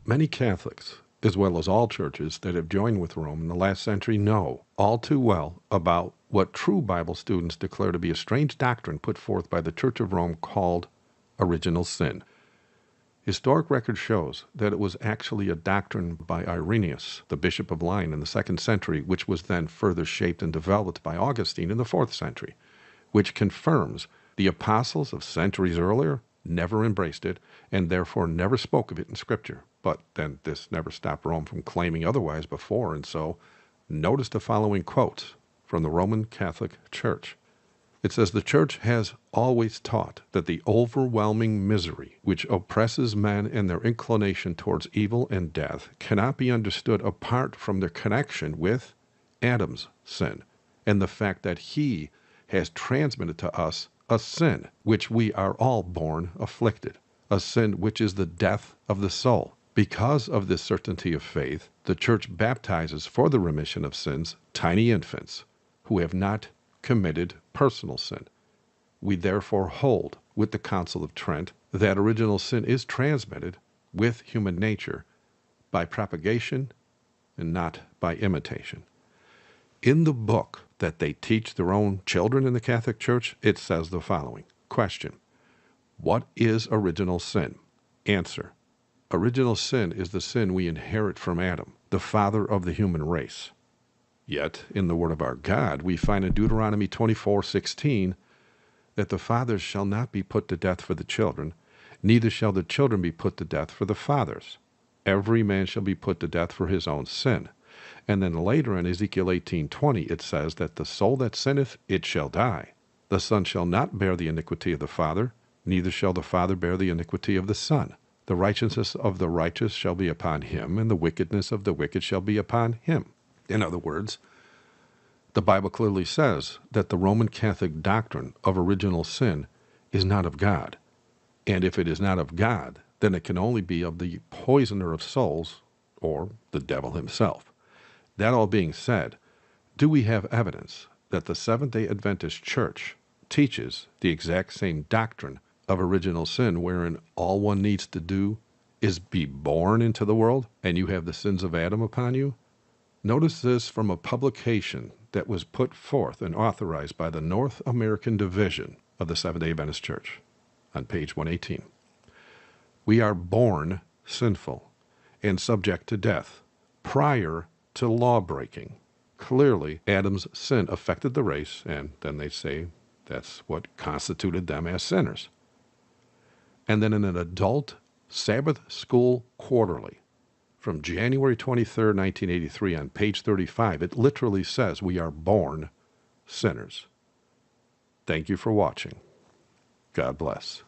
Many Catholics, as well as all churches that have joined with Rome in the last century, know all too well about what true Bible students declare to be a strange doctrine put forth by the Church of Rome called original sin. Historic record shows that it was actually a doctrine by Irenaeus, the Bishop of Lyons, in the 2nd century, which was then further shaped and developed by Augustine in the 4th century, which confirms the apostles of centuries earlier never embraced it and therefore never spoke of it in Scripture. But then this never stopped Rome from claiming otherwise before, and so notice the following quotes from the Roman Catholic Church. It says, "The Church has always taught that the overwhelming misery which oppresses men and their inclination towards evil and death cannot be understood apart from their connection with Adam's sin, and the fact that he has transmitted to us a sin which we are all born afflicted, a sin which is the death of the soul. Because of this certainty of faith, the Church baptizes for the remission of sins tiny infants who have not committed personal sin. We therefore hold with the Council of Trent that original sin is transmitted with human nature by propagation and not by imitation." In the book that they teach their own children in the Catholic Church, it says the following. Question: what is original sin? Answer: original sin is the sin we inherit from Adam, the father of the human race. Yet, in the Word of our God, we find in Deuteronomy 24:16 that the fathers shall not be put to death for the children, neither shall the children be put to death for the fathers. Every man shall be put to death for his own sin. And then later in Ezekiel 18:20 it says that the soul that sinneth, it shall die. The son shall not bear the iniquity of the father, neither shall the father bear the iniquity of the son. The righteousness of the righteous shall be upon him, and the wickedness of the wicked shall be upon him. In other words, the Bible clearly says that the Roman Catholic doctrine of original sin is not of God. And if it is not of God, then it can only be of the poisoner of souls, or the devil himself. That all being said, do we have evidence that the Seventh-day Adventist Church teaches the exact same doctrine of original sin, wherein all one needs to do is be born into the world, and you have the sins of Adam upon you? Notice this from a publication that was put forth and authorized by the North American Division of the Seventh-day Adventist Church on page 118. We are born sinful and subject to death prior to law-breaking. Clearly, Adam's sin affected the race, and then they say that's what constituted them as sinners. And then in an adult Sabbath School Quarterly from January 23rd, 1983, on page 35, it literally says we are born sinners. Thank you for watching. God bless.